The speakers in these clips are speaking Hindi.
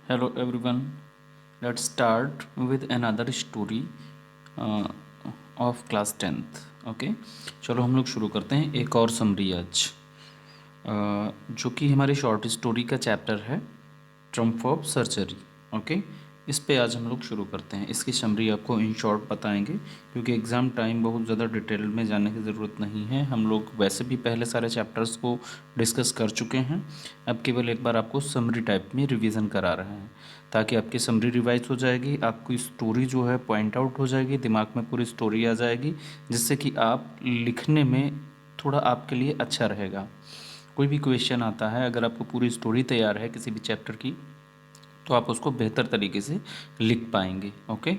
Hello everyone. Let's start with another story uh, of class 10th. Okay, चलो हम लोग शुरू करते हैं एक और समरी आज, जो कि हमारी शॉर्ट स्टोरी का चैप्टर है ट्रम्प ऑफ सर्जरी। ओके, इस पे आज हम लोग शुरू करते हैं। इसकी समरी आपको इन शॉर्ट बताएंगे, क्योंकि एग्ज़ाम टाइम बहुत ज़्यादा डिटेल में जाने की ज़रूरत नहीं है। हम लोग वैसे भी पहले सारे चैप्टर्स को डिस्कस कर चुके हैं। अब केवल एक बार आपको समरी टाइप में रिवीजन करा रहे हैं, ताकि आपकी समरी रिवाइज हो जाएगी, आपकी स्टोरी जो है पॉइंट आउट हो जाएगी, दिमाग में पूरी स्टोरी आ जाएगी, जिससे कि आप लिखने में थोड़ा आपके लिए अच्छा रहेगा। कोई भी क्वेश्चन आता है, अगर आपको पूरी स्टोरी तैयार है किसी भी चैप्टर की, तो आप उसको बेहतर तरीके से लिख पाएंगे। ओके,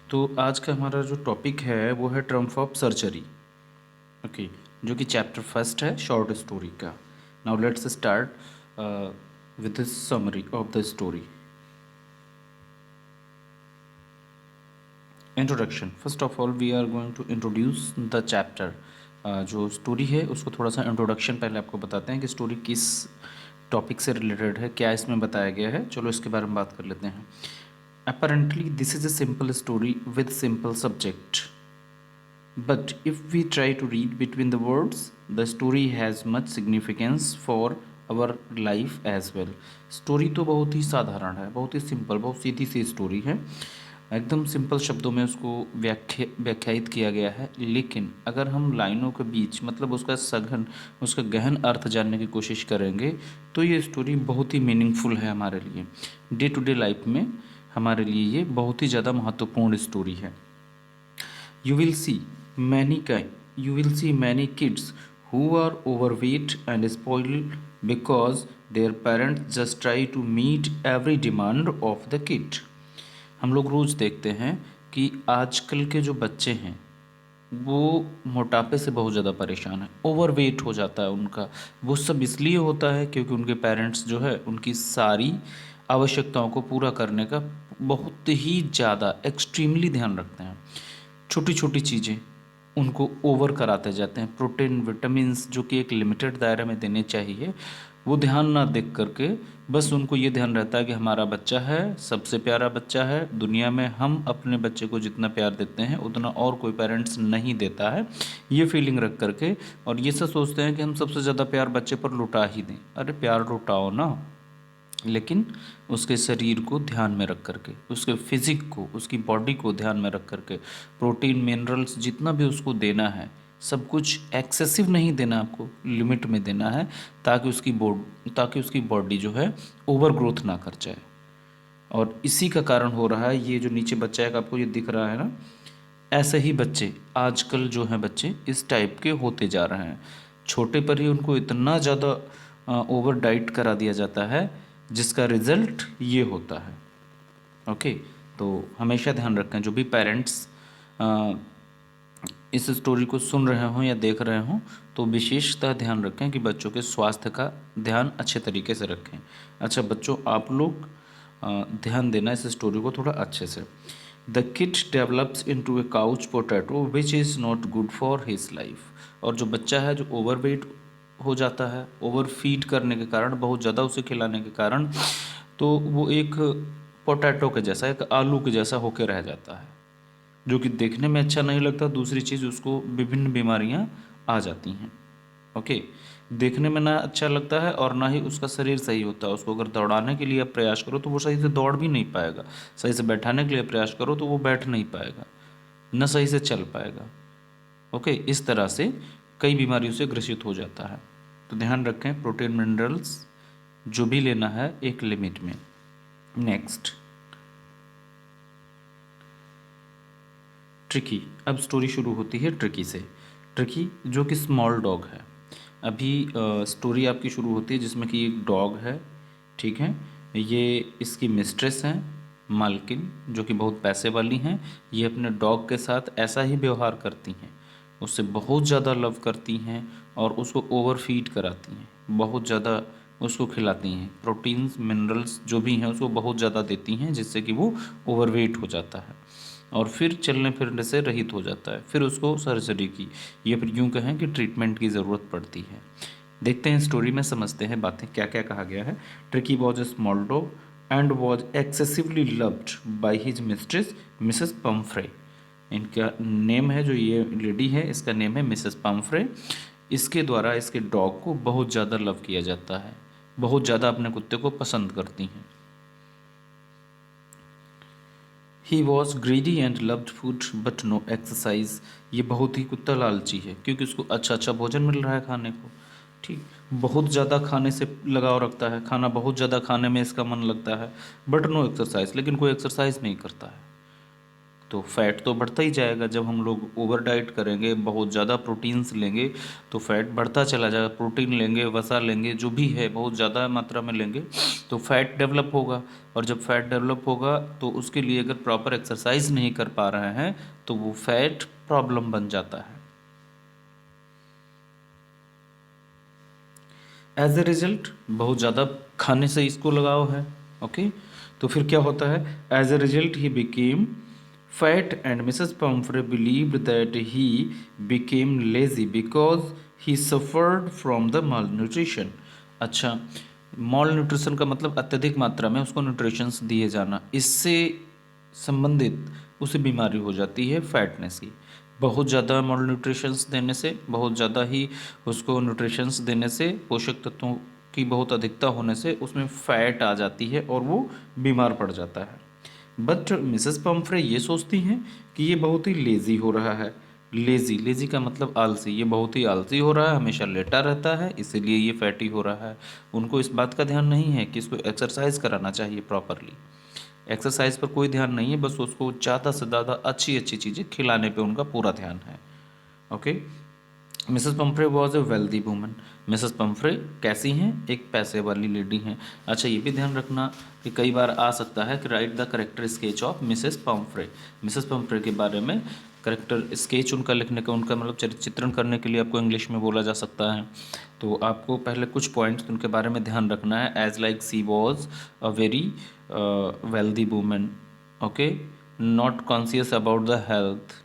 तो आज का हमारा जो टॉपिक है वो है ट्रम्प ऑफ सर्जरी। ओके, जो कि चैप्टर फर्स्ट है शॉर्ट स्टोरी का। Now let's start with the summary of the story. Introduction. First of all we are going to introduce the chapter. जो स्टोरी है उसको थोड़ा सा इंट्रोडक्शन पहले आपको बताते हैं कि स्टोरी किस टॉपिक से रिलेटेड है, क्या इसमें बताया गया है। चलो इसके बारे में बात कर लेते हैं। Apparently, this is a simple story with simple subject. But if we try to read between the words, the story has much significance for our life as well. Story तो बहुत ही साधारण है, बहुत ही सिंपल, बहुत सीधी सी स्टोरी है। एकदम सिंपल शब्दों में उसको व्याख्यायित किया गया है, लेकिन अगर हम लाइनों के बीच मतलब उसका गहन अर्थ जानने की कोशिश करेंगे, तो ये स्टोरी बहुत ही मीनिंगफुल है हमारे लिए। डे टू डे लाइफ में हमारे लिए ये बहुत ही ज़्यादा महत्वपूर्ण स्टोरी है। You will see you will see many kids who are overweight and spoiled because their parents just try to meet every demand of the kid. हम लोग रोज़ देखते हैं कि आजकल के जो बच्चे हैं वो मोटापे से बहुत ज़्यादा परेशान है, ओवरवेट हो जाता है उनका। वो सब इसलिए होता है क्योंकि उनके पेरेंट्स जो है उनकी सारी आवश्यकताओं को पूरा करने का बहुत ही ज़्यादा एक्सट्रीमली ध्यान रखते हैं। छोटी छोटी चीज़ें उनको ओवर कराते जाते हैं। प्रोटीन विटामिन्स जो कि एक लिमिटेड दायरे में देने चाहिए, वो ध्यान ना देख करके बस उनको ये ध्यान रहता है कि हमारा बच्चा है सबसे प्यारा बच्चा है दुनिया में, हम अपने बच्चे को जितना प्यार देते हैं उतना और कोई पेरेंट्स नहीं देता है, ये फीलिंग रख करके। और ये सब सोचते हैं कि हम सबसे ज़्यादा प्यार बच्चे पर लुटा ही दें। अरे प्यार लुटाओ ना, लेकिन उसके शरीर को ध्यान में रख करके, उसके फिजिक को, उसकी बॉडी को ध्यान में रख करके, प्रोटीन मिनरल्स जितना भी उसको देना है सब कुछ एक्सेसिव नहीं देना, आपको लिमिट में देना है, ताकि उसकी बॉडी जो है ओवर ग्रोथ ना कर जाए। और इसी का कारण हो रहा है ये जो नीचे बच्चा है आपको ये दिख रहा है ना, ऐसे ही बच्चे आजकल जो हैं बच्चे इस टाइप के होते जा रहे हैं। छोटे पर ही उनको इतना ज़्यादा ओवर डाइट करा दिया जाता है, जिसका रिजल्ट ये होता है। ओके, तो हमेशा ध्यान रखें, जो भी पेरेंट्स इस स्टोरी को सुन रहे हों या देख रहे हों, तो विशेषतः ध्यान रखें कि बच्चों के स्वास्थ्य का ध्यान अच्छे तरीके से रखें। अच्छा बच्चों, आप लोग ध्यान देना इस स्टोरी को थोड़ा अच्छे से। The kid develops into A couch potato which is not good for his life. और जो बच्चा है जो ओवरवेट हो जाता है, ओवर फीड करने के कारण, बहुत ज़्यादा उसे खिलाने के कारण, तो वो एक पोटैटो के जैसा, एक आलू के जैसा होकर रह जाता है, जो कि देखने में अच्छा नहीं लगता। दूसरी चीज़, उसको विभिन्न बीमारियां आ जाती हैं। ओके, देखने में ना अच्छा लगता है और ना ही उसका शरीर सही होता है। उसको अगर दौड़ाने के लिए आप प्रयास करो तो वो सही से दौड़ भी नहीं पाएगा, सही से बैठाने के लिए प्रयास करो तो वो बैठ नहीं पाएगा, न सही से चल पाएगा। ओके, इस तरह से कई बीमारियों से ग्रसित हो जाता है। तो ध्यान रखें, प्रोटीन मिनरल्स जो भी लेना है एक लिमिट में। Next, tricky. अब स्टोरी शुरू होती है ट्रिकी से। ट्रिकी जो कि स्मॉल डॉग है। अभी स्टोरी आपकी शुरू होती है जिसमें कि एक डॉग है, ठीक है। ये इसकी मिस्ट्रेस हैं, मालकिन, जो कि बहुत पैसे वाली हैं। ये अपने डॉग के साथ ऐसा ही व्यवहार करती हैं, उससे बहुत ज़्यादा लव करती हैं और उसको ओवर फीड कराती हैं, बहुत ज़्यादा उसको खिलाती हैं। प्रोटीन्स मिनरल्स जो भी हैं उसको बहुत ज़्यादा देती हैं, जिससे कि वो ओवरवेट हो जाता है और फिर चलने फिरने से रहित हो जाता है। फिर उसको सर्जरी की, या फिर यूँ कहें कि ट्रीटमेंट की ज़रूरत पड़ती है। देखते हैं स्टोरी में, समझते हैं बातें क्या क्या कहा गया है। Tricky was a small dog and was excessively loved by his mistress Mrs Pomfrey. इनका नेम है, जो ये लेडी है इसका नेम है मिसेस पम्फ्रे। इसके द्वारा इसके डॉग को बहुत ज़्यादा लव किया जाता है, बहुत ज़्यादा अपने कुत्ते को पसंद करती हैं। He was greedy and loved food but no exercise. ये बहुत ही कुत्ता लालची है क्योंकि उसको अच्छा अच्छा भोजन मिल रहा है खाने को, ठीक, बहुत ज़्यादा खाने से लगाव रखता है, खाना बहुत ज़्यादा खाने में इसका मन लगता है, बट नो एक्सरसाइज, लेकिन कोई एक्सरसाइज नहीं करता है। तो फैट तो बढ़ता ही जाएगा। जब हम लोग ओवर डाइट करेंगे, बहुत ज़्यादा प्रोटीन्स लेंगे तो फैट बढ़ता चला जाएगा। प्रोटीन लेंगे, वसा लेंगे, जो भी है बहुत ज़्यादा मात्रा में लेंगे तो फैट डेवलप होगा। और जब फैट डेवलप होगा तो उसके लिए अगर प्रॉपर एक्सरसाइज नहीं कर पा रहे हैं तो वो फैट प्रॉब्लम बन जाता है। एज ए रिजल्ट बहुत ज़्यादा खाने से इसको लगाव है, ओके। तो फिर क्या होता है, as a result he became fat and Mrs Pumphrey believed that he became lazy because he suffered from the malnutrition. अच्छा, माल न्यूट्रिशन का मतलब अत्यधिक मात्रा में उसको न्यूट्रिशंस दिए जाना, इससे संबंधित उसे बीमारी हो जाती है फैटनेस की। बहुत ज़्यादा माल न्यूट्रिशंस देने से, बहुत ज़्यादा ही उसको न्यूट्रिशंस देने से, पोषक तत्वों की बहुत अधिकता होने से उसमें फैट आ जाती है और वो बीमार पड़ जाता है। बट मिसेस पम्फ्रे ये सोचती हैं कि ये बहुत ही लेज़ी हो रहा है। लेज़ी, लेज़ी का मतलब आलसी, ये बहुत ही आलसी हो रहा है, हमेशा लेटा रहता है, इसीलिए ये फैटी हो रहा है। उनको इस बात का ध्यान नहीं है कि इसको एक्सरसाइज कराना चाहिए प्रॉपरली। एक्सरसाइज पर कोई ध्यान नहीं है, बस उसको ज़्यादा से ज़्यादा अच्छी अच्छी चीज़ें खिलाने पे उनका पूरा ध्यान है, okay. Mrs Pumphrey was a wealthy woman. Mrs Pomfrey कैसी हैं, एक पैसे वाली लेडी हैं। अच्छा, ये भी ध्यान रखना कि कई बार आ सकता है कि right the character sketch of Mrs Pomfrey. Mrs Pomfrey के बारे में करेक्टर स्केच उनका लिखने का, उनका मतलब चरित्र चित्रण करने के लिए आपको इंग्लिश में बोला जा सकता है। तो आपको पहले कुछ पॉइंट्स उनके बारे में ध्यान रखना है। As like she was a very wealthy woman, okay, not conscious about the health,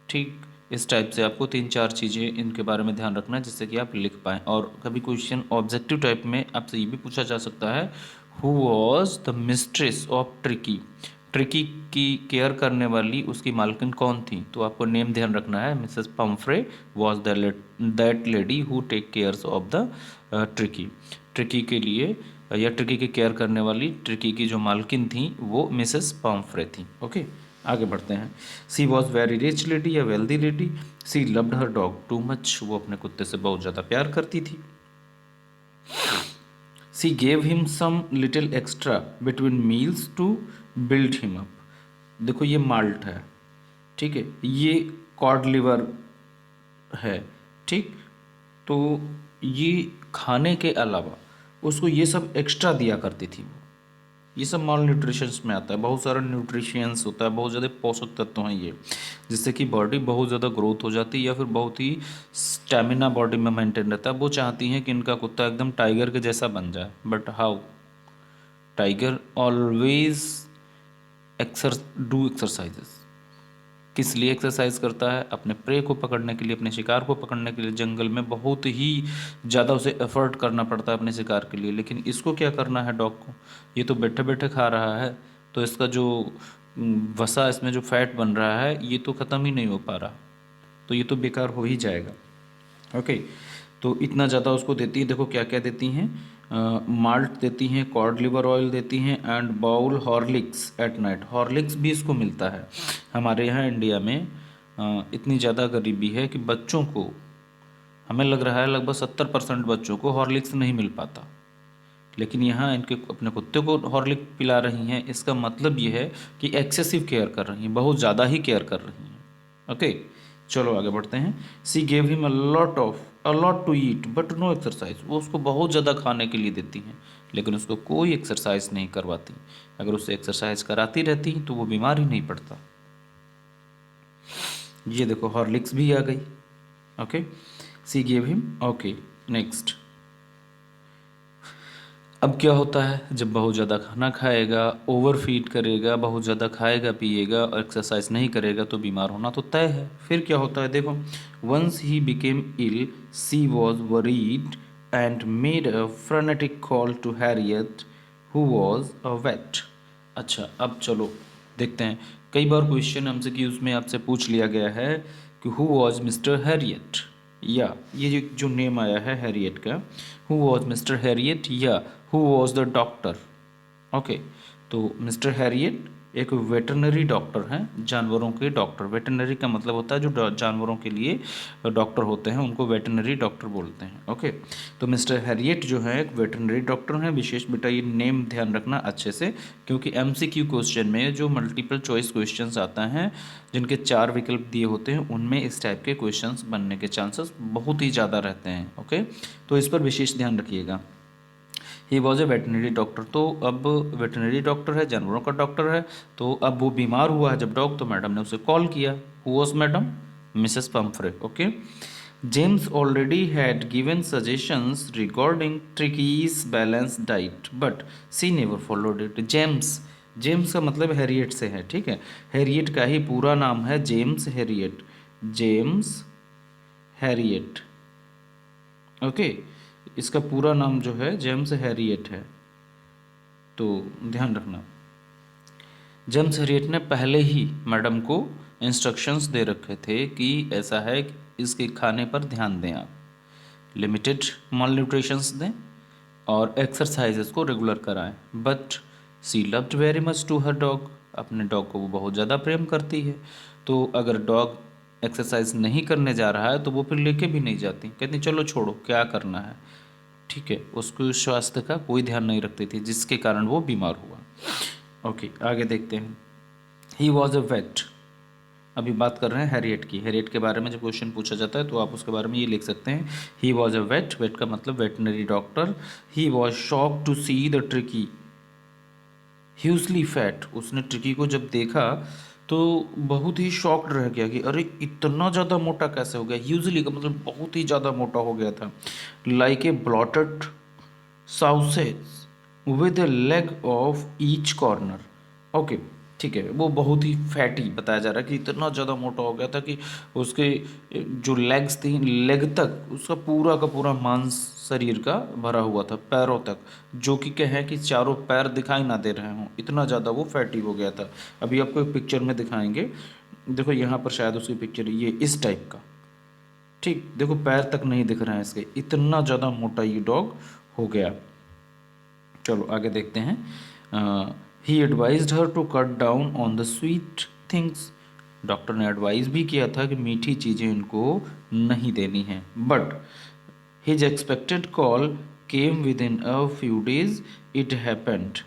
ठीक। इस टाइप से आपको 3-4 चीज़ें इनके बारे में ध्यान रखना है जिससे कि आप लिख पाएँ। और कभी क्वेश्चन ऑब्जेक्टिव टाइप में आपसे ये भी पूछा जा सकता है, who was the mistress of tricky. Tricky की केयर करने वाली उसकी मालकिन कौन थी, तो आपको नेम ध्यान रखना है। Mrs Pumphrey was that lady who take cares of the Tricki. Tricki के लिए या ट्रिकी की केयर करने वाली, ट्रिकी की जो मालकिन थी वो मिसेस पम्फ्रे थी, ओके। आगे बढ़ते हैं। She was very rich lady या wealthy lady. She loved her dog too much. वो अपने कुत्ते से बहुत ज़्यादा प्यार करती थी। She gave him some little extra between meals to build him up. देखो ये माल्ट है, ठीक है, ये कॉड लिवर है, ठीक। तो ये खाने के अलावा उसको ये सब एक्स्ट्रा दिया करती थी वो। ये सब माल न्यूट्रिशंस में आता है, बहुत सारा न्यूट्रिशियंस होता है, बहुत ज़्यादा पोषक तत्व हैं ये, जिससे कि बॉडी बहुत ज़्यादा ग्रोथ हो जाती है या फिर बहुत ही स्टेमिना बॉडी में मेंटेन रहता है। वो चाहती हैं कि इनका कुत्ता एकदम टाइगर के जैसा बन जाए, but how, tiger always do exercises. किस लिए एक्सरसाइज करता है, अपने प्रे को पकड़ने के लिए, अपने शिकार को पकड़ने के लिए। जंगल में बहुत ही ज़्यादा उसे एफर्ट करना पड़ता है अपने शिकार के लिए, लेकिन इसको क्या करना है डॉग को, ये तो बैठे बैठे खा रहा है, तो इसका जो वसा, इसमें जो फैट बन रहा है ये तो ख़त्म ही नहीं हो पा रहा, तो ये तो बेकार हो ही जाएगा, ओके। तो इतना ज़्यादा उसको देती है। देखो क्या क्या देती हैं, माल्ट देती हैं, कॉड लिवर ऑयल देती हैं, and bowl Horlicks at night. Horlicks भी इसको मिलता है। हमारे यहाँ इंडिया में इतनी ज़्यादा गरीबी है कि बच्चों को, हमें लग रहा है लगभग 70% बच्चों को हॉर्लिक्स नहीं मिल पाता, लेकिन यहाँ इनके अपने कुत्ते को हॉर्लिक्स पिला रही हैं। इसका मतलब ये है कि एक्सेसिव केयर कर रही हैं, बहुत ज़्यादा ही केयर कर रही हैं, ओके। चलो आगे बढ़ते हैं। She gave him a lot to eat but no exercise. वो उसको बहुत ज़्यादा खाने के लिए देती हैं, लेकिन उसको कोई एक्सरसाइज नहीं करवाती। अगर उससे एक्सरसाइज कराती रहती तो वो बीमार ही नहीं पड़ता। ये देखो हॉर्लिक्स भी आ गई, ओके। सी गेव हिम, ओके। नेक्स्ट, अब क्या होता है, जब बहुत ज़्यादा खाना खाएगा, ओवर फीड करेगा, बहुत ज़्यादा खाएगा पिएगा और एक्सरसाइज नहीं करेगा तो बीमार होना तो तय है। फिर क्या होता है, देखो, once he became ill she was worried and made a frenetic call to Harriet who was a vet. अच्छा, अब चलो देखते हैं। कई बार क्वेश्चन हमसे कि उसमें आपसे पूछ लिया गया है कि हु वॉज मिस्टर हैरियट, या ये जो नेम आया है हैरियट का, हु वॉज मिस्टर हैरियट या who was the doctor. Okay, तो मिस्टर हैरियट एक वेटरनरी डॉक्टर हैं, जानवरों के डॉक्टर। वेटरनरी का मतलब होता है जो जानवरों के लिए डॉक्टर होते हैं, उनको वेटरनरी डॉक्टर बोलते हैं। ओके, तो मिस्टर हैरियट जो है एक वेटरनरी डॉक्टर हैं। विशेष बेटा ये नेम ध्यान रखना अच्छे से, क्योंकि एमसीक्यू क्वेश्चन में जो मल्टीपल चॉइस क्वेश्चंस आता हैं जिनके 4 विकल्प दिए होते हैं, उनमें इस टाइप के क्वेश्चंस बनने के चांसेस बहुत ही ज़्यादा रहते हैं। ओके, तो इस पर विशेष ध्यान रखिएगा। He was a veterinary doctor, तो अब वेटनरी डॉक्टर है, जानवरों का डॉक्टर है, तो अब वो बीमार हुआ है जब डॉग, तो मैडम ने उसे कॉल किया। Who was madam? Mrs Pumphrey. Okay, James already had given suggestions regarding Tricki's balance diet but she never followed it. James, James का मतलब हैरियट से है, ठीक है। हैरियट का ही पूरा नाम है James Harriet, James Harriet. Okay, इसका पूरा नाम जो है जेम्स हैरियट है, तो ध्यान रखना। जेम्स हैरियट ने पहले ही मैडम को इंस्ट्रक्शंस दे रखे थे कि ऐसा है कि इसके खाने पर ध्यान दें आप, लिमिटेड माल न्यूट्रिशंस दें और एक्सरसाइजेस को रेगुलर कराएं। But she loved very much to her dog, अपने डॉग को वो बहुत ज़्यादा प्रेम करती है, तो अगर डॉग एक्सरसाइज नहीं करने जा रहा है तो वो फिर लेके भी नहीं जाती, कहती चलो छोड़ो क्या करना है, ठीक है। उसको स्वास्थ्य का कोई ध्यान नहीं रखती थी, जिसके कारण वो बीमार हुआ। ओके, आगे देखते हैं। ही वॉज अ वेट, अभी बात कर रहे हैं हैरियट की। हैरियट के बारे में जब क्वेश्चन पूछा जाता है तो आप उसके बारे में ये लिख सकते हैं, he was a vet, vet का मतलब veterinary doctor. He was shock to see the Tricki hugely fat, उसने ट्रिकी को जब देखा तो बहुत ही शॉक्ड रह गया कि अरे इतना ज़्यादा मोटा कैसे हो गया। ह्यूजली का मतलब बहुत ही ज़्यादा मोटा हो गया था। Like a blotted साउसेज with A leg of each corner. Okay, ठीक है, वो बहुत ही फैटी बताया जा रहा है कि इतना ज़्यादा मोटा हो गया था कि उसके जो लेग्स थी, लेग तक उसका पूरा का पूरा मांस शरीर का भरा हुआ था पैरों तक, जो कि क्या है कि चारों पैर दिखाई ना दे रहे हों, इतना ज़्यादा वो फैटी हो गया था। अभी आपको एक पिक्चर में दिखाएंगे, देखो यहाँ पर शायद उसकी पिक्चर ये इस टाइप का, ठीक, देखो पैर तक नहीं दिख रहे हैं इसके, इतना ज़्यादा मोटा ये डॉग हो गया। चलो आगे देखते हैं। He advised her to cut down on the sweet things, doctor ने एडवाइस भी किया था कि मीठी चीज़ें इनको नहीं देनी हैं। But his expected call came with in a few days, it happened.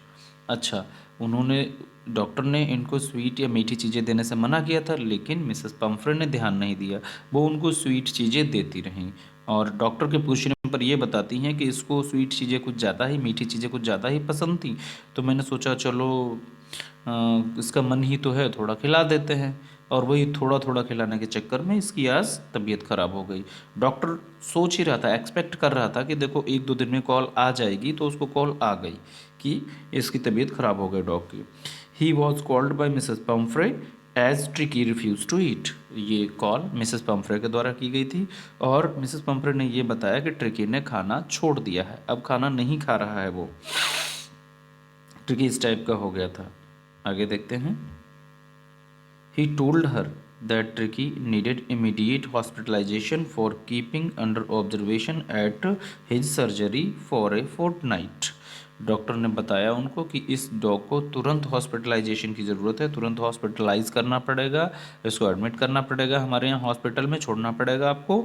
अच्छा, उन्होंने डॉक्टर ने इनको स्वीट या मीठी चीज़ें देने से मना किया था, लेकिन मिसेस पम्फ्रे ने ध्यान नहीं दिया, वो उनको स्वीट चीज़ें देती रहीं। और डॉक्टर के पूछने पर ये बताती हैं कि इसको स्वीट चीज़ें कुछ ज़्यादा ही, मीठी चीज़ें कुछ ज़्यादा ही पसंद थी, तो मैंने सोचा चलो इसका मन ही तो है, थोड़ा खिला देते हैं। और वही थोड़ा थोड़ा खिलाने के चक्कर में इसकी आज तबीयत ख़राब हो गई। डॉक्टर सोच ही रहा था, एक्सपेक्ट कर रहा था कि देखो 1-2 दिन में कॉल आ जाएगी, तो उसको कॉल आ गई कि इसकी तबीयत ख़राब हो गई डॉग की। He was called by Mrs Pumphrey as Tricki refuse to eat, ये कॉल मिसेस पम्फ्रे के द्वारा की गई थी और मिसेस पम्फ्रे ने ये बताया कि ट्रिकी ने खाना छोड़ दिया है, अब खाना नहीं खा रहा है वो। ट्रिकी इस टाइप का हो गया था। आगे देखते हैं। He told her that Tricky needed immediate hospitalization for keeping under observation at his surgery for a fortnight. Doctor ने बताया उनको कि इस डॉग को तुरंत हॉस्पिटलाइजेशन की ज़रूरत है, तुरंत हॉस्पिटलाइज करना पड़ेगा, इसको एडमिट करना पड़ेगा, हमारे यहाँ हॉस्पिटल में छोड़ना पड़ेगा आपको।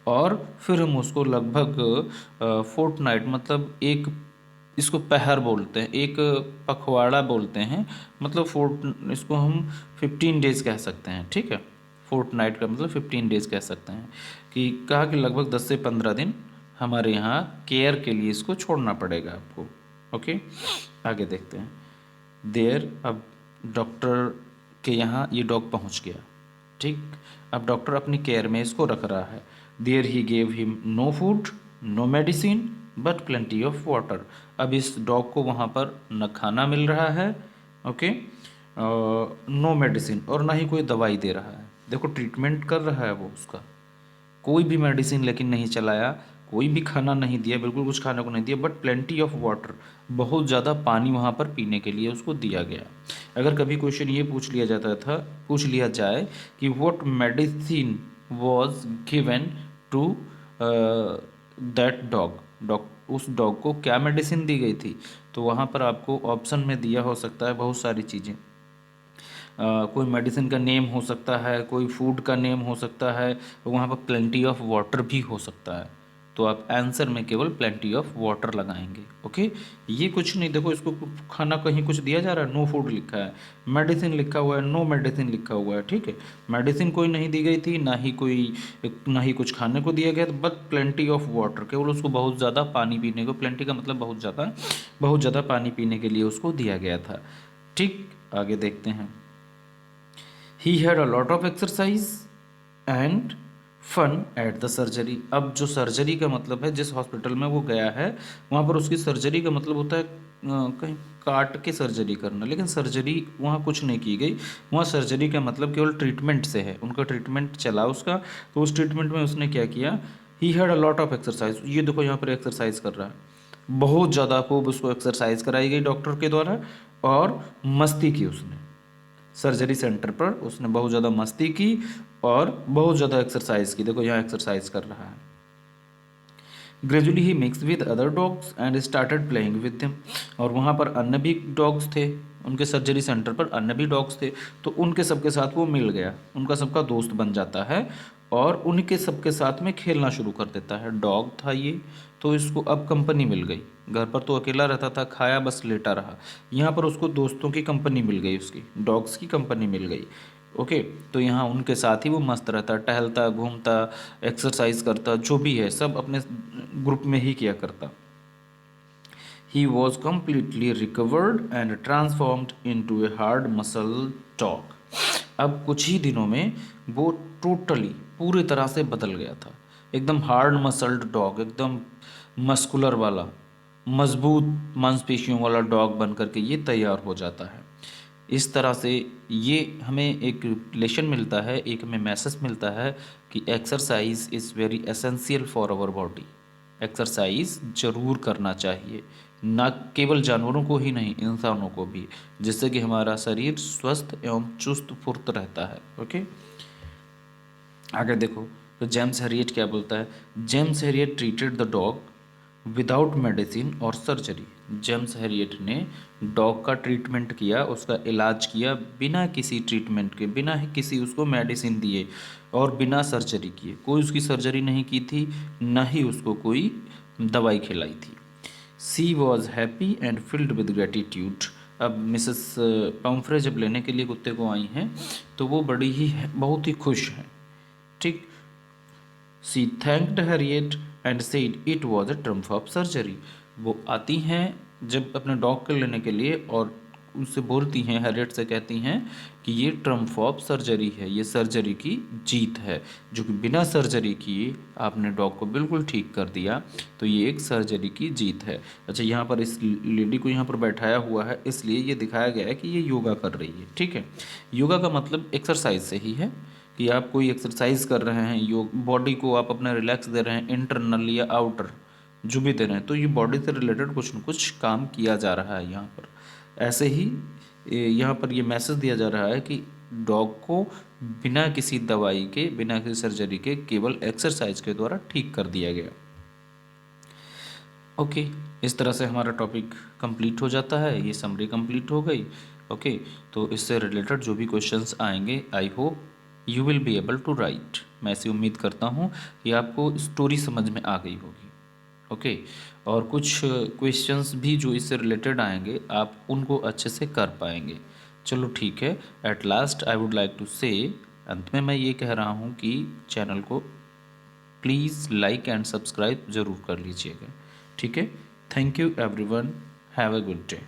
और फिर हम उसको लगभग फोर्टनाइट मतलब एक, इसको पहर बोलते हैं, एक पखवाड़ा बोलते हैं, मतलब इसको हम 15 डेज़ कह सकते हैं, ठीक है। फोर्टनाइट का मतलब 15 डेज़ कह सकते हैं, कि कहा कि लगभग 10 से 15 दिन हमारे यहाँ केयर के लिए इसको छोड़ना पड़ेगा आपको। ओके, आगे देखते हैं। देर, अब डॉक्टर के यहाँ ये डॉग पहुँच गया, ठीक। अब डॉक्टर अपनी केयर में इसको रख रहा है। There he gave him no food, no medicine but plenty of water. अब इस डॉग को वहाँ पर न खाना मिल रहा है, ओके, नो मेडिसिन, और ना ही कोई दवाई दे रहा है। देखो ट्रीटमेंट कर रहा है वो उसका, कोई भी मेडिसिन लेकिन नहीं चलाया, कोई भी खाना नहीं दिया, बिल्कुल कुछ खाने को नहीं दिया, बट प्लेंटी ऑफ वाटर, बहुत ज़्यादा पानी वहाँ पर पीने के लिए उसको दिया गया। अगर कभी क्वेश्चन ये पूछ लिया जाए कि what medicine was given to that dog, उस डॉग को क्या मेडिसिन दी गई थी, तो वहाँ पर आपको ऑप्शन में दिया हो सकता है बहुत सारी चीज़ें। कोई मेडिसिन का नेम हो सकता है, कोई फूड का नेम हो सकता है, वहाँ पर प्लेंटी ऑफ वाटर भी हो सकता है। तो आप आंसर में केवल प्लेंटी ऑफ वाटर लगाएंगे। ओके, ये कुछ नहीं, देखो इसको खाना कहीं कुछ दिया जा रहा है, नो फूड लिखा है, मेडिसिन लिखा हुआ है, नो मेडिसिन लिखा हुआ है। ठीक है, मेडिसिन कोई नहीं दी गई थी, ना ही कुछ खाने को दिया गया, बट प्लेंटी ऑफ वाटर, केवल उसको बहुत ज़्यादा पानी पीने को, प्लेंटी का मतलब बहुत ज़्यादा पानी पीने के लिए उसको दिया गया था। ठीक, आगे देखते हैं। He had a lot of exercise and fun at the surgery. अब जो सर्जरी का मतलब है, जिस हॉस्पिटल में वो गया है वहाँ पर उसकी सर्जरी का मतलब होता है कहीं काट के सर्जरी करना, लेकिन सर्जरी वहाँ कुछ नहीं की गई। वहाँ सर्जरी का मतलब केवल ट्रीटमेंट से है, उनका ट्रीटमेंट चला उसका, तो उस ट्रीटमेंट में उसने क्या किया, ही had a lot of exercise. ये देखो यहाँ पर एक्सरसाइज कर रहा है, बहुत ज़्यादा खूब उसको एक्सरसाइज कराई गई डॉक्टर के द्वारा, और मस्ती की उसने सर्जरी सेंटर पर, उसने बहुत ज़्यादा मस्ती की और बहुत ज़्यादा एक्सरसाइज की। देखो यहाँ एक्सरसाइज कर रहा है। Gradually he mix with other dogs and started playing with them. और वहाँ पर अन्य भी डॉग्स थे, उनके सर्जरी सेंटर पर अन्य भी डॉग्स थे, तो उनके सबके साथ वो मिल गया, उनका सबका दोस्त बन जाता है और उनके सबके साथ में खेलना शुरू कर देता है। डॉग था ये, तो इसको अब कंपनी मिल गई। घर पर तो अकेला रहता था, खाया बस लेटा रहा, यहाँ पर उसको दोस्तों की कंपनी मिल गई, उसकी डॉग्स की कंपनी मिल गई। ओके, तो यहाँ उनके साथ ही वो मस्त रहता, टहलता, घूमता, एक्सरसाइज करता, जो भी है सब अपने ग्रुप में ही किया करता। He was completely recovered and transformed into a hard muscle dog. अब कुछ ही दिनों में वो टोटली पूरी तरह से बदल गया था, एकदम हार्ड मसल्ड डॉग, एकदम मस्कुलर वाला, मजबूत मांसपेशियों वाला डॉग बन करके ये तैयार हो जाता है। इस तरह से ये हमें एक लेसन मिलता है, एक हमें मैसेज मिलता है कि exercise is very essential for our body. Exercise ज़रूर करना चाहिए, ना केवल जानवरों को ही नहीं, इंसानों को भी, जिससे कि हमारा शरीर स्वस्थ एवं चुस्त फुर्त रहता है। ओके, आगे देखो, तो जेम्स हैरियट क्या बोलता है। James Harriet treated the dog without medicine और सर्जरी। जेम्स हैरियट ने डॉग का ट्रीटमेंट किया, उसका इलाज किया बिना किसी ट्रीटमेंट के, बिना ही किसी उसको मेडिसिन दिए और बिना सर्जरी किए। कोई उसकी सर्जरी नहीं की थी, ना ही उसको कोई दवाई खिलाई थी। She was happy and filled with gratitude. अब मिसेस पम्फ्रे जब लेने के लिए कुत्ते को आई हैं तो वो बहुत ही खुश हैं। ठीक, she thanked Harriet and said it was a triumph of surgery. वो आती हैं जब अपने डॉग को लेने के लिए और उससे बोलती हैं, हैरियट से कहती हैं कि ये ट्रम्प ऑफ सर्जरी है, ये सर्जरी की जीत है, जो कि बिना सर्जरी किए आपने डॉग को बिल्कुल ठीक कर दिया, तो ये एक सर्जरी की जीत है। अच्छा, यहाँ पर इस लेडी को यहाँ पर बैठाया हुआ है, इसलिए ये दिखाया गया है कि ये योगा कर रही है। ठीक है, योगा का मतलब एक्सरसाइज से ही है कि आप कोई एक्सरसाइज कर रहे हैं, योग बॉडी को आप अपना रिलैक्स दे रहे हैं, इंटरनल या आउटर जो भी दे रहे हैं, तो ये बॉडी से रिलेटेड कुछ न कुछ काम किया जा रहा है यहाँ पर। ऐसे ही यहाँ पर ये मैसेज दिया जा रहा है कि डॉग को बिना किसी दवाई के, बिना किसी सर्जरी के, केवल एक्सरसाइज के द्वारा ठीक कर दिया गया। ओके, इस तरह से हमारा टॉपिक कंप्लीट हो जाता है, ये समरी कंप्लीट हो गई। ओके, तो इससे रिलेटेड जो भी क्वेश्चंस आएंगे, I hope you will be able to write. मैं ऐसी उम्मीद करता हूँ कि आपको स्टोरी समझ में आ गई होगी। ओके, और कुछ क्वेश्चंस भी जो इससे रिलेटेड आएंगे आप उनको अच्छे से कर पाएंगे। चलो ठीक है, at last I would like to say, अंत में मैं ये कह रहा हूँ कि चैनल को प्लीज़ लाइक एंड सब्सक्राइब ज़रूर कर लीजिएगा। ठीक है, thank you everyone, have a good day.